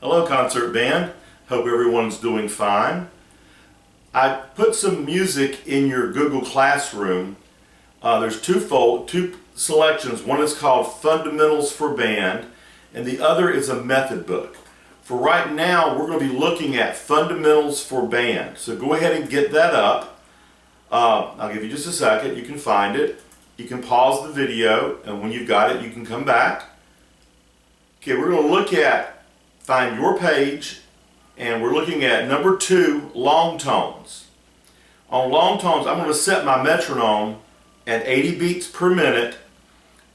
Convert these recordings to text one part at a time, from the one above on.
Hello concert band, hope everyone's doing fine. I put some music in your Google Classroom. There's two selections. One is called Fundamentals for Band and the other is a method book. For right now we're going to be looking at Fundamentals for Band. So go ahead and get that up. I'll give you just a second. You can find it. You can pause the video and when you've got it you can come back. Okay, we're going to look at find your page, and we're looking at number 2, long tones. On long tones, I'm going to set my metronome at 80 beats per minute,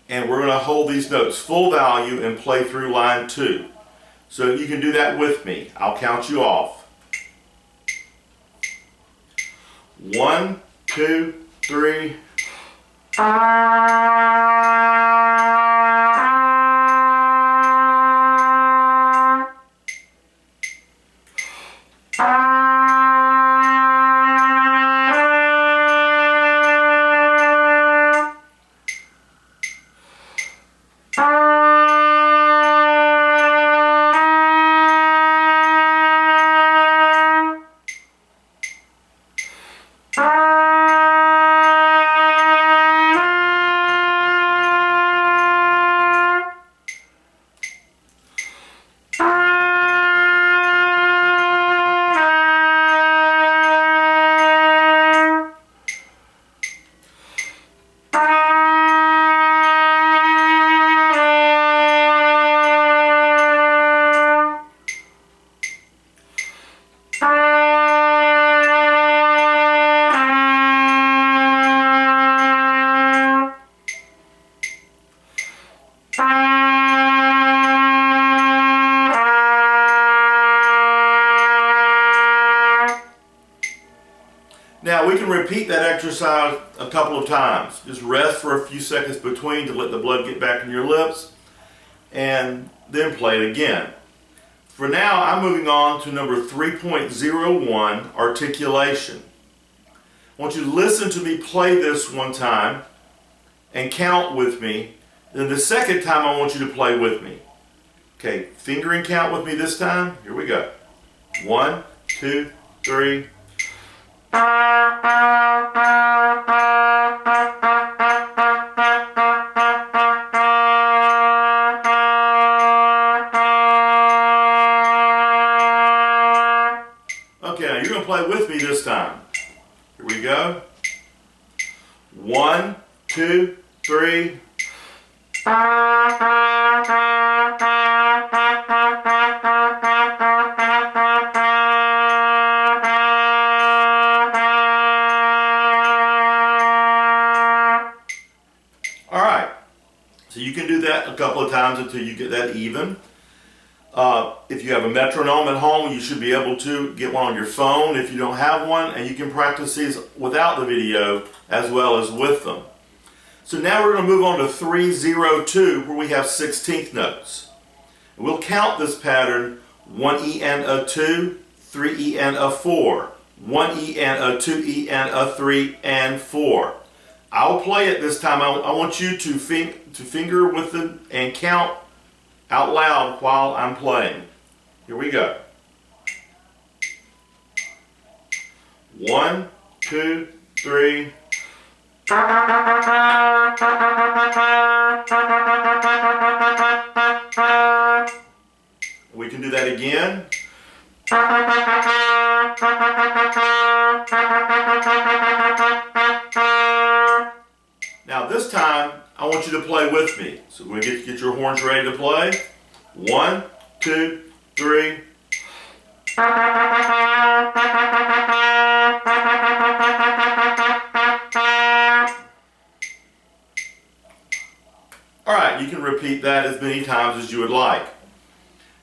and we're going to hold these notes full value and play through line 2. So you can do that with me. I'll count you off. 1, 2, 3. Now we can repeat that exercise a couple of times. Just rest for a few seconds between to let the blood get back in your lips and then play it again. For now I'm moving on to number 3.01, articulation. I want you to listen to me play this one time and count with me. Then the second time I want you to play with me. Okay, fingering count with me this time. Here we go. 1, 2, 3. Okay, now you're going to play with me this time. Here we go. 1, 2, 3. Alright, so you can do that a couple of times until you get that even. If you have a metronome at home, you should be able to get one on your phone if you don't have one, and you can practice these without the video as well as with them. So now we're going to move on to 302 where we have 16th notes. And we'll count this pattern: 1 E and a 2, 3 E and a 4, 1 E and a 2 E and a 3 and 4. I'll play it this time. I want you to finger with it and count out loud while I'm playing. Here we go. 1, 2, 3. We can do that again. Now this time, I want you to play with me. So we're going to get your horns ready to play. 1, 2, 3. Alright, you can repeat that as many times as you would like.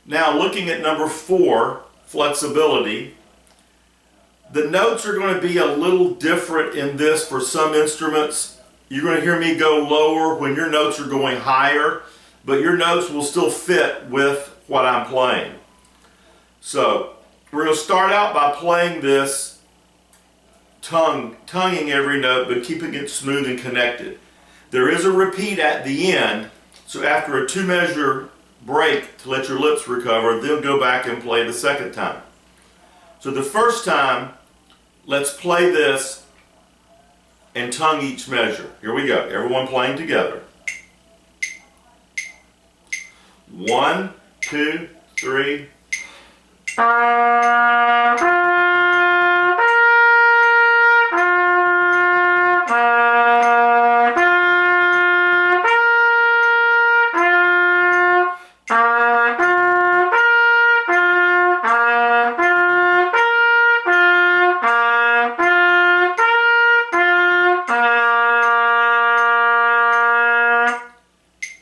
Now looking at number 4, flexibility. The notes are going to be a little different in this for some instruments. You're going to hear me go lower when your notes are going higher, but your notes will still fit with what I'm playing. So we're going to start out by playing this tonguing every note, but keeping it smooth and connected. There is a repeat at the end, so after a 2-measure break to let your lips recover, then go back and play the second time. So the first time, let's play this and tongue each measure. Here we go. Everyone playing together. 1, 2, 3.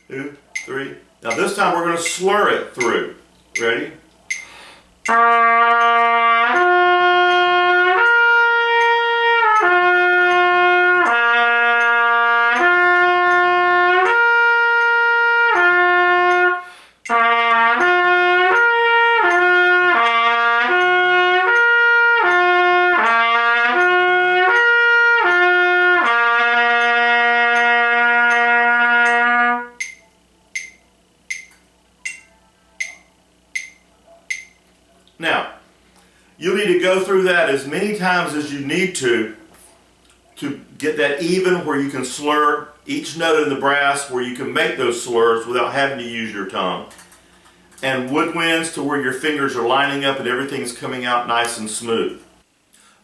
Two, three. Now this time we're going to slur it through. Ready? Now, you'll need to go through that as many times as you need to get that even, where you can slur each note in the brass, where you can make those slurs without having to use your tongue. And woodwinds to where your fingers are lining up and everything's coming out nice and smooth.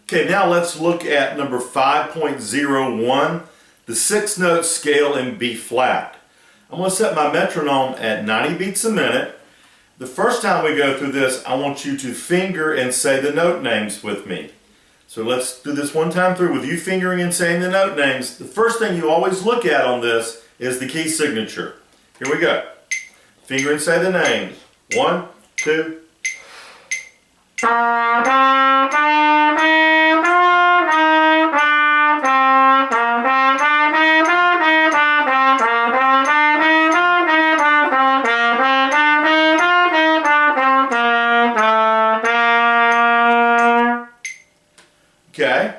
Okay, now let's look at number 5.01, the 6-note scale in B flat. I'm going to set my metronome at 90 beats a minute. The first time we go through this, I want you to finger and say the note names with me. So let's do this one time through with you fingering and saying the note names. The first thing you always look at on this is the key signature. Here we go. Finger and say the names. 1, 2. Okay,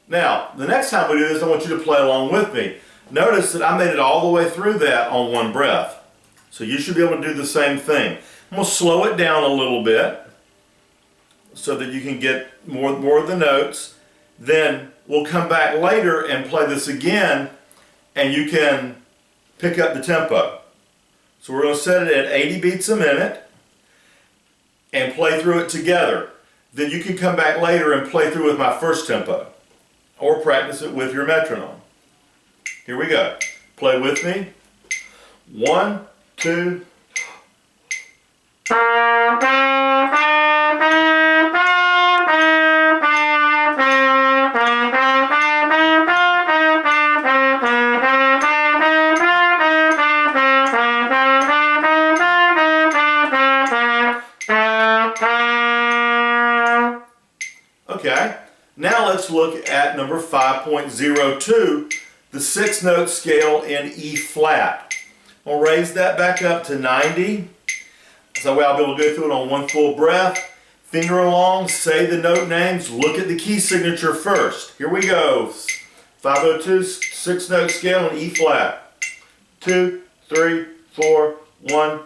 now the next time we do this, I want you to play along with me. Notice that I made it all the way through that on one breath. So you should be able to do the same thing. I'm going to slow it down a little bit so that you can get more of the notes. Then we'll come back later and play this again, and you can pick up the tempo. So we're going to set it at 80 beats a minute and play through it together. Then you can come back later and play through with my first tempo, or practice it with your metronome. Here we go. Play with me. 1, 2. Okay, now let's look at number 5.02, the 6-note scale in E flat. I'll raise that back up to 90, so that way I'll be able to go through it on one full breath. Finger along, say the note names, look at the key signature first. Here we go. 502, 6-note scale in E flat. 2, 3, 4, 1.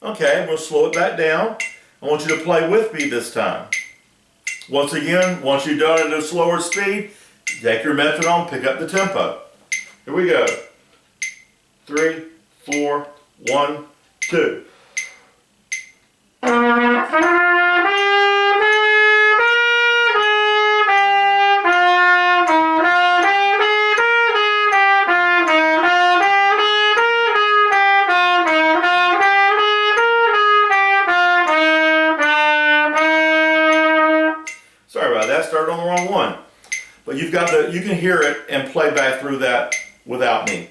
Okay, I'm going to slow it back down. I want you to play with me this time. Once again, once you've done it at a slower speed, take your metronome, pick up the tempo. Here we go. 3, 4, 1, 2. Sorry about that, started on the wrong one. But you can hear it and play back through that without me.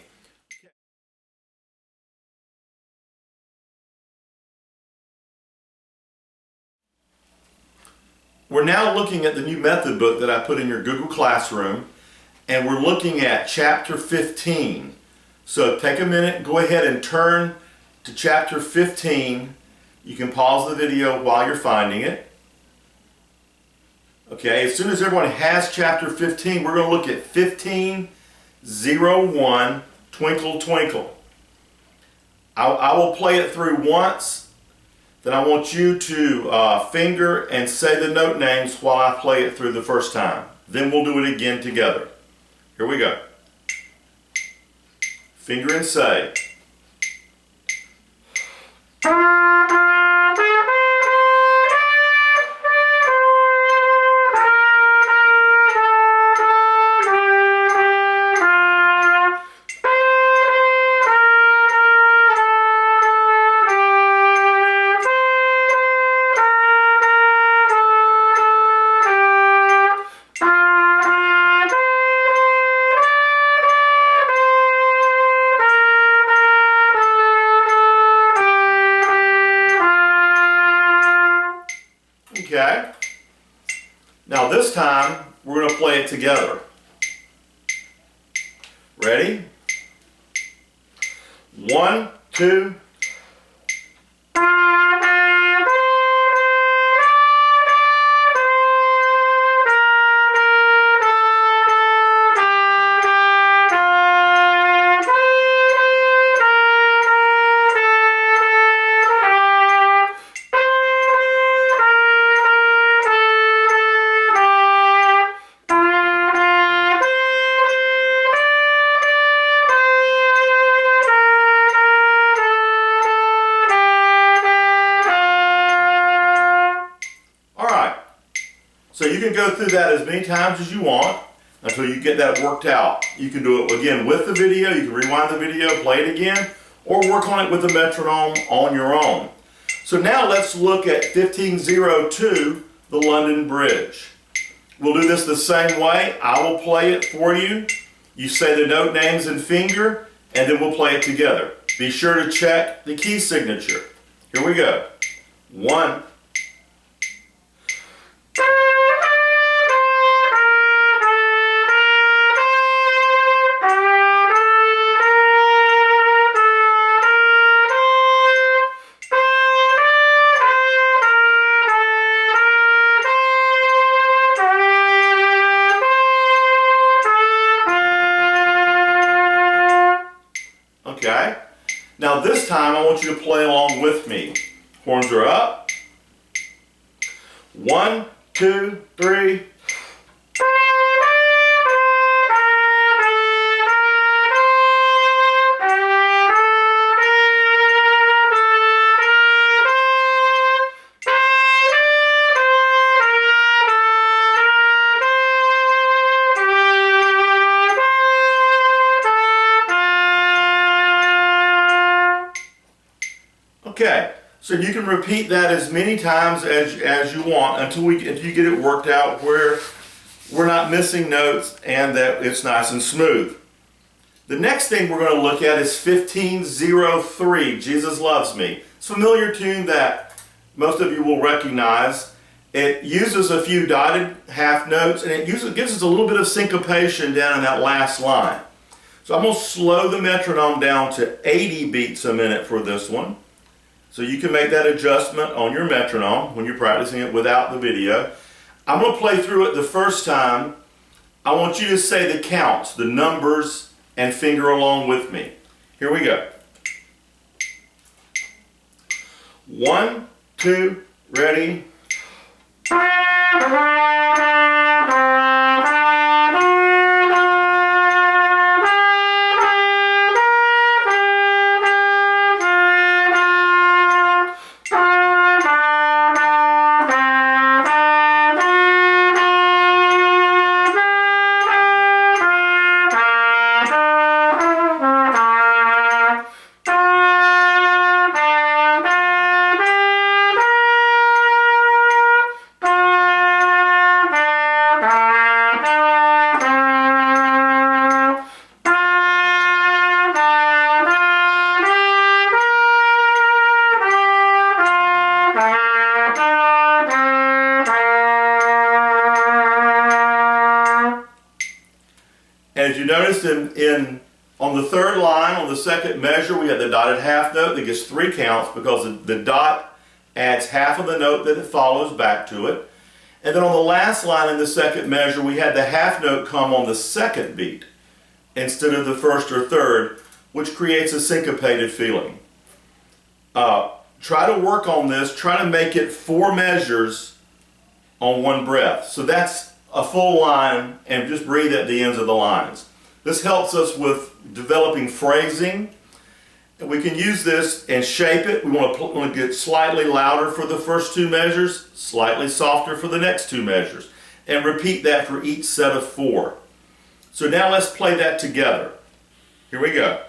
We're now looking at the new method book that I put in your Google Classroom, and we're looking at Chapter 15, So take a minute, go ahead and turn to chapter 15. You can pause the video while you're finding it. Okay, as soon as everyone has chapter 15, we're going to look at 15:01, Twinkle Twinkle. I will play it through once, then I want you to finger and say the note names while I play it through the first time. Then we'll do it again together. Here we go. Finger and say. Okay. Now this time, we're going to play it together. Ready? 1, 2. So you can go through that as many times as you want until you get that worked out. You can do it again with the video, you can rewind the video, play it again, or work on it with the metronome on your own. So now let's look at 15:02, the London Bridge. We'll do this the same way. I will play it for you. You say the note names and finger, and then we'll play it together. Be sure to check the key signature. Here we go. 1. Okay? Now this time I want you to play along with me. Horns are up. 1, 2, 3. Okay, so you can repeat that as many times as you want until you get it worked out where we're not missing notes and that it's nice and smooth. The next thing we're going to look at is 15:03, Jesus Loves Me. It's a familiar tune that most of you will recognize. It uses a few dotted half notes and it gives us a little bit of syncopation down in that last line. So I'm going to slow the metronome down to 80 beats a minute for this one. So you can make that adjustment on your metronome when you're practicing it without the video. I'm going to play through it the first time. I want you to say the counts, the numbers, and finger along with me. Here we go. 1, 2, ready? As you noticed in On the third line, on the second measure, we have the dotted half note that gets 3 counts because the dot adds half of the note that it follows back to it. And then on the last line in the second measure, we had the half note come on the second beat instead of the first or third, which creates a syncopated feeling. Try to work on this. Try to make it 4 measures on one breath. So that's a full line, and just breathe at the ends of the lines. This helps us with developing phrasing. And we can use this and shape it. We want to get slightly louder for the first 2 measures, slightly softer for the next 2 measures, and repeat that for each set of 4. So now let's play that together. Here we go.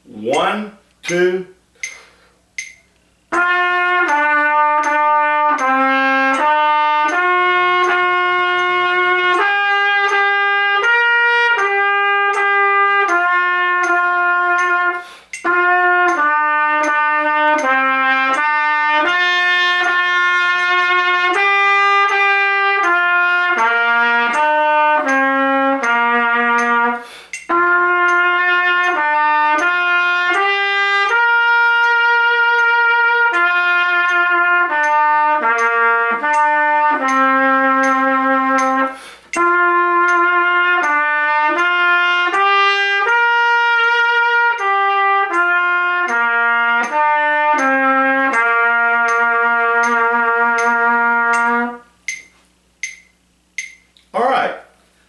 1, 2.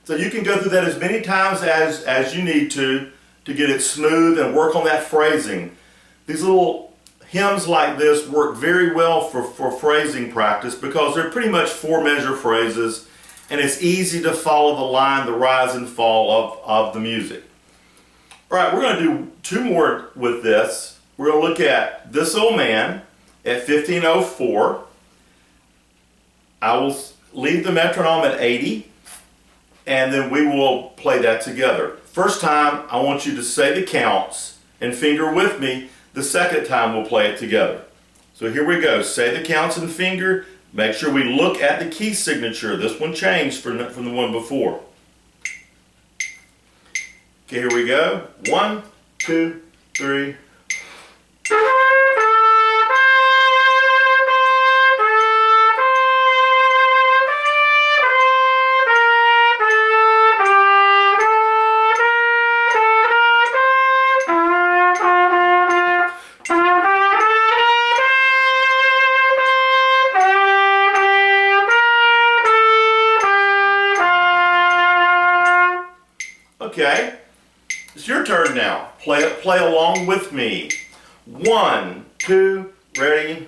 So you can go through that as many times as you need to get it smooth and work on that phrasing. These little hymns like this work very well for phrasing practice because they're pretty much 4 measure phrases, and it's easy to follow the line, the rise and fall of the music. All right, we're going to do 2 more with this. We're going to look at This Old Man at 1504. I will leave the metronome at 80. And then we will play that together. First time, I want you to say the counts and finger with me. The second time, we'll play it together. So here we go. Say the counts and finger. Make sure we look at the key signature. This one changed from the one before. Okay, here we go. 1, 2, 3. Okay, it's your turn now. Play along with me. 1, 2, ready?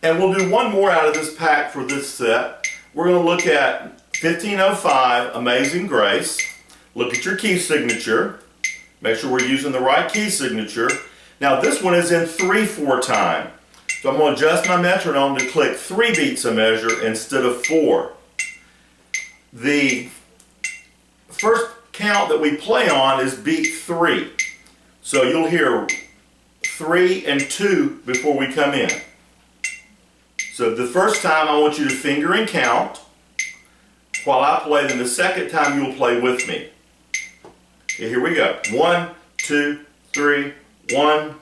And we'll do one more out of this pack for this set. We're going to look at 1505, Amazing Grace. Look at your key signature. Make sure we're using the right key signature. Now this one is in 3/4 time. So I'm going to adjust my metronome to click 3 beats a measure instead of 4. The first count that we play on is beat 3. So you'll hear 3 and 2 before we come in. So the first time I want you to finger and count while I play, then the second time you'll play with me. Okay, here we go. 1, 2, 3, 1.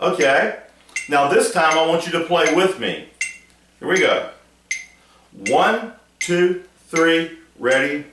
Okay, now this time I want you to play with me. Here we go. 1, 2, 3, ready.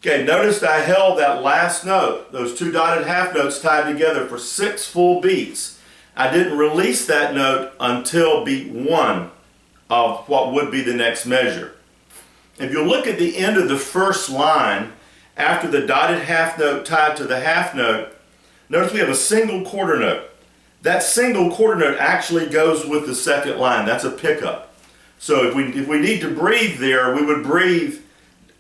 Okay, notice I held that last note, those two dotted half notes tied together for 6 full beats. I didn't release that note until beat 1 of what would be the next measure. If you look at the end of the first line, after the dotted half note tied to the half note, notice we have a single quarter note. That single quarter note actually goes with the second line. That's a pickup. So if we need to breathe there, we would breathe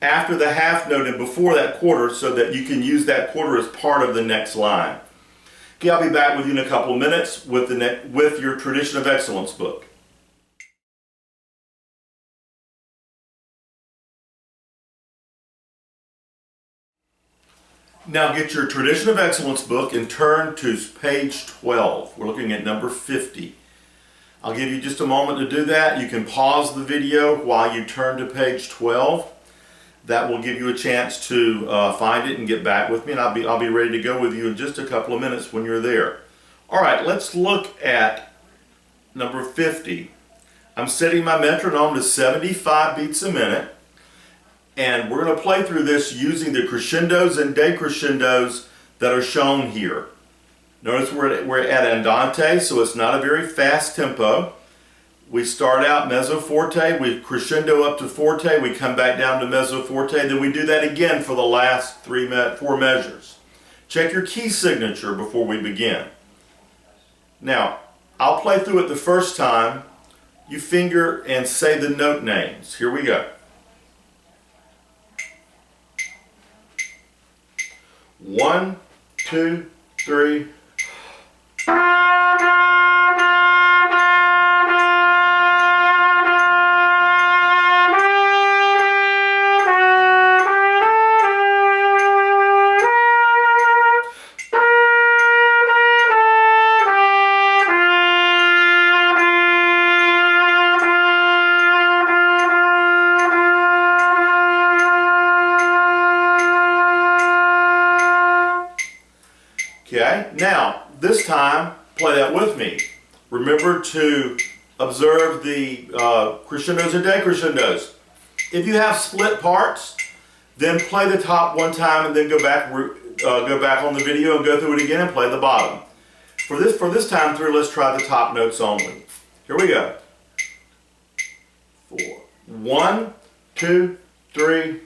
after the half note and before that quarter so that you can use that quarter as part of the next line. Okay, I'll be back with you in a couple of minutes with your Tradition of Excellence book. Now get your Tradition of Excellence book and turn to page 12. We're looking at number 50. I'll give you just a moment to do that. You can pause the video while you turn to page 12. That will give you a chance to find it and get back with me, and I'll be ready to go with you in just a couple of minutes when you're there. All right, let's look at number 50. I'm setting my metronome to 75 beats a minute, and we're going to play through this using the crescendos and decrescendos that are shown here. Notice we're at andante, so it's not a very fast tempo. We start out mezzo forte, we crescendo up to forte, we come back down to mezzo forte, then we do that again for the last 4 measures. Check your key signature before we begin. Now, I'll play through it the first time. You finger and say the note names. Here we go. 1, 2, 3. Okay, now this time play that with me. Remember to observe the crescendos and decrescendos. If you have split parts, then play the top one time and then go back on the video and go through it again and play the bottom. For this time through, let's try the top notes only. Here we go. 4. 1, 2, 3.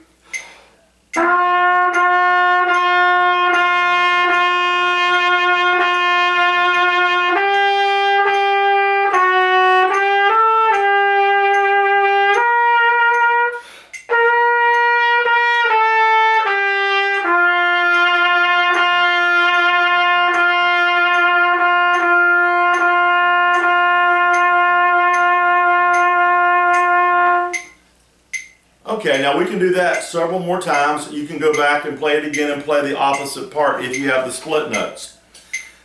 Okay, now we can do that several more times. You can go back and play it again and play the opposite part if you have the split notes.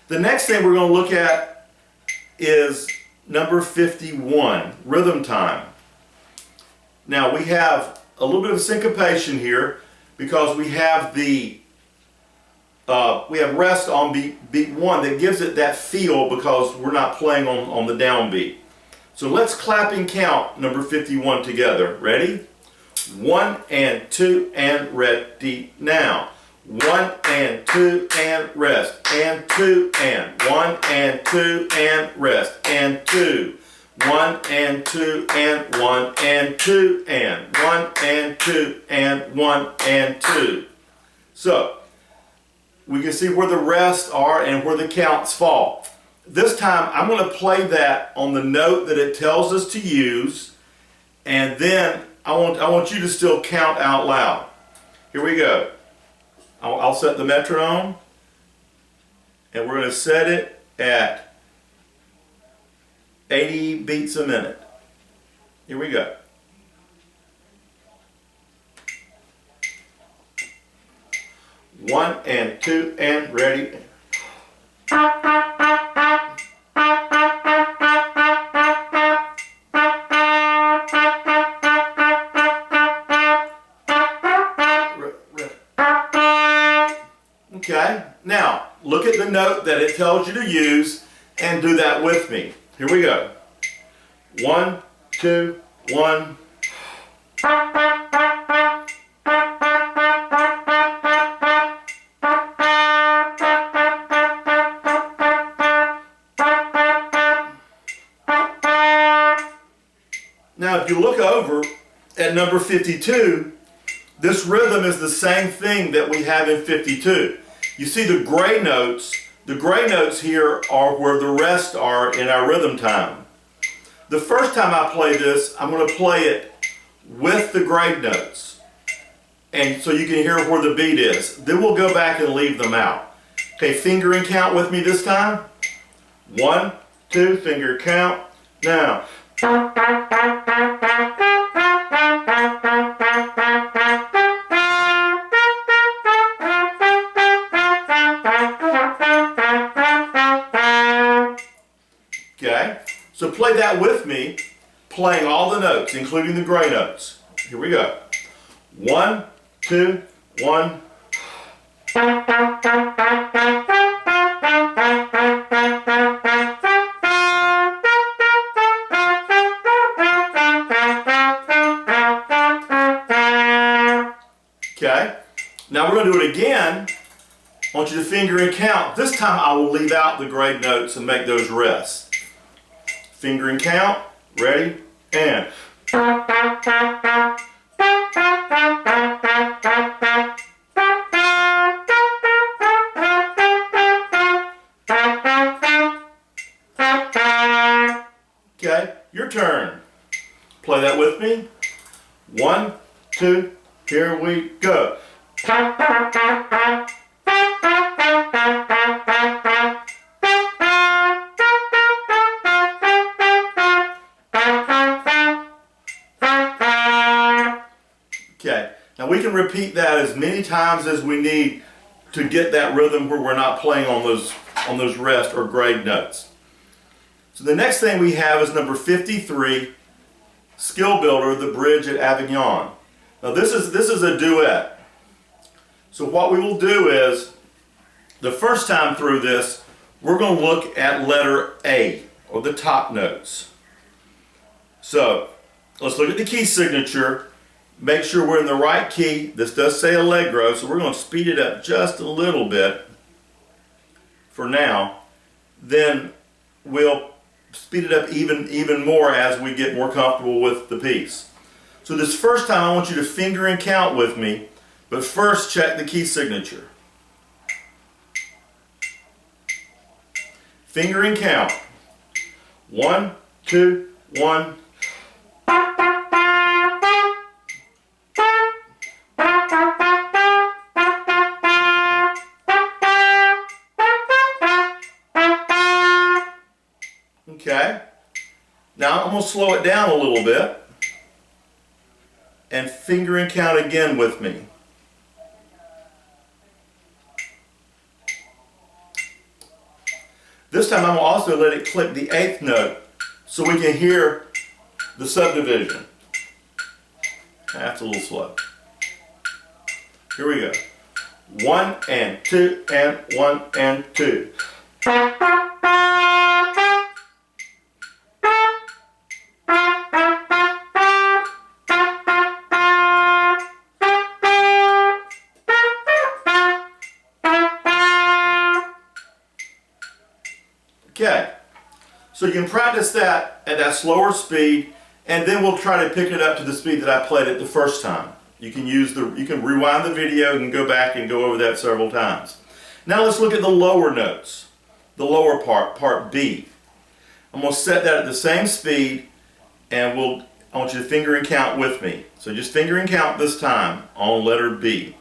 The next thing we're going to look at is number 51, rhythm time. Now we have a little bit of syncopation here because we have rest on beat 1 that gives it that feel because we're not playing on the downbeat. So let's clap and count number 51 together. Ready? 1 and 2 and ready now. 1 and 2 and rest and 2 and 1 and 2 and rest and 2. 1 and 2 and 1 and 2 and 1 and 2 and 1 and 2. So we can see where the rests are and where the counts fall. This time I'm going to play that on the note that it tells us to use, and then I want you to still count out loud. Here we go. I'll set the metronome, and we're going to set it at 80 beats a minute. Here we go. One and two and ready. Okay, now look at the note that it tells you to use and do that with me. Here we go. 1, 2, 1. Now if you look over at number 52, this rhythm is the same thing that we have in 52. You see the gray notes here are where the rest are in our rhythm time. The first time I play this, I'm going to play it with the grade notes, and so you can hear where the beat is. Then we'll go back and leave them out. Okay, finger and count with me this time. 1, 2, finger count. Now. Okay, so play that with me, playing all the notes, including the gray notes. Here we go. 1, 2, 1. Okay, now we're going to do it again. I want you to finger and count. This time I will leave out the grade notes and make those rest. Finger and count, ready, and. Okay, your turn. Play that with me. 1, 2, here we go. Okay, now we can repeat that as many times as we need to get that rhythm where we're not playing on those rest or grade notes. So the next thing we have is number 53, Skill Builder, the Bridge at Avignon. Now this is a duet. So what we will do is, the first time through this, we're going to look at letter A, or the top notes. So let's look at the key signature. Make sure we're in the right key. This does say allegro, so we're going to speed it up just a little bit for now. Then we'll speed it up even more as we get more comfortable with the piece. So this first time I want you to finger and count with me, but first check the key signature. Finger and count. 1, 2, 1. Okay, now I'm going to slow it down a little bit and finger and count again with me. This time I'm going to also let it click the 8th note so we can hear the subdivision. That's a little slow. Here we go. 1 and 2 and 1 and 2. Okay, so you can practice that at that slower speed, and then we'll try to pick it up to the speed that I played it the first time. You can rewind the video and go back and go over that several times. Now let's look at the lower notes, the lower part B. I'm going to set that at the same speed, and I want you to finger and count with me. So just finger and count this time on letter B.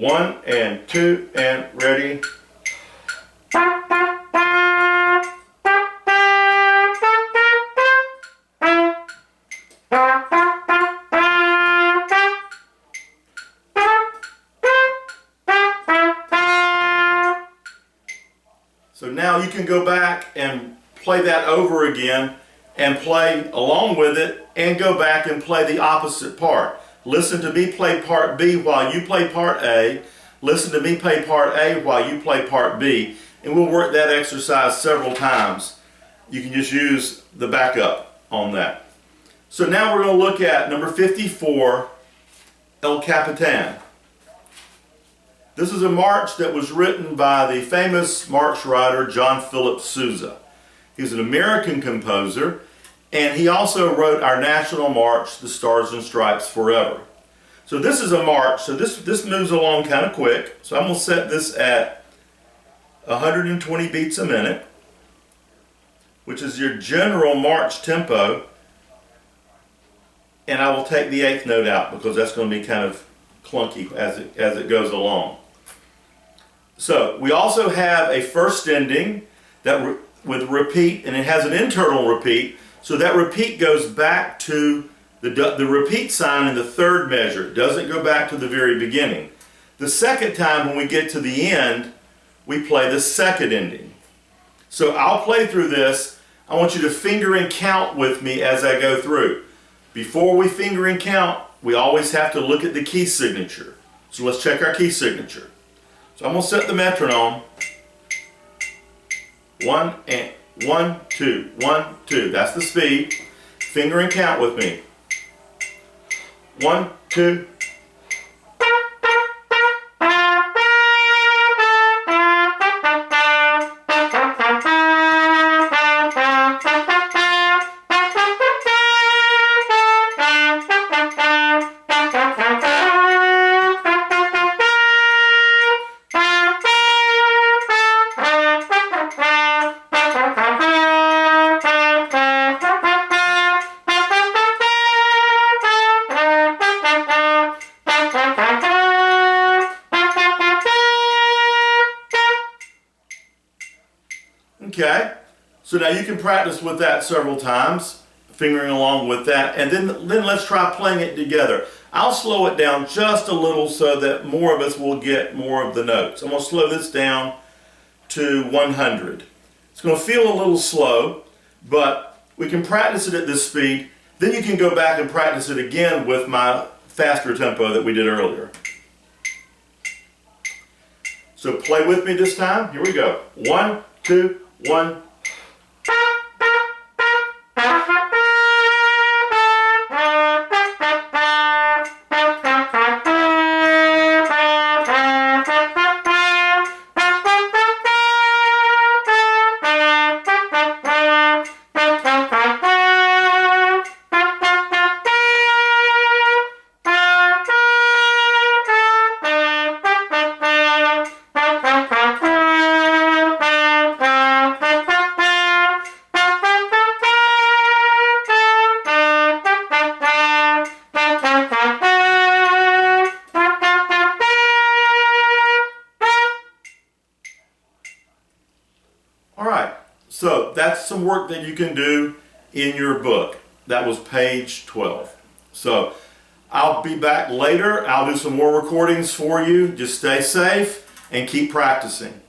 1 and 2 and ready. So now you can go back and play that over again and play along with it and go back and play the opposite part. Listen to me play part B while you play part A. Listen to me play part A while you play part B. And we'll work that exercise several times. You can just use the backup on that. So now we're going to look at number 54, El Capitan. This is a march that was written by the famous march writer John Philip Sousa. He's an American composer, and he also wrote our national march, The Stars and Stripes Forever. So this is a march, so this moves along kind of quick. So I'm going to set this at 120 beats a minute, which is your general march tempo. And I will take the 8th note out because that's going to be kind of clunky as it goes along. So we also have a first ending that with repeat, and it has an internal repeat. So that repeat goes back to the repeat sign in the 3rd measure. It doesn't go back to the very beginning. The second time when we get to the end, we play the 2nd ending. So I'll play through this. I want you to finger and count with me as I go through. Before we finger and count, we always have to look at the key signature. So let's check our key signature. So I'm going to set the metronome. 1 and 1, 2, 1, 2. That's the speed. Finger and count with me. 1, 2. Okay, so now you can practice with that several times, fingering along with that, and then let's try playing it together. I'll slow it down just a little so that more of us will get more of the notes. I'm going to slow this down to 100. It's going to feel a little slow, but we can practice it at this speed. Then you can go back and practice it again with my faster tempo that we did earlier. So play with me this time. Here we go. 1, 2, 1. Alright, so that's some work that you can do in your book. That was page 12. So I'll be back later. I'll do some more recordings for you. Just stay safe and keep practicing.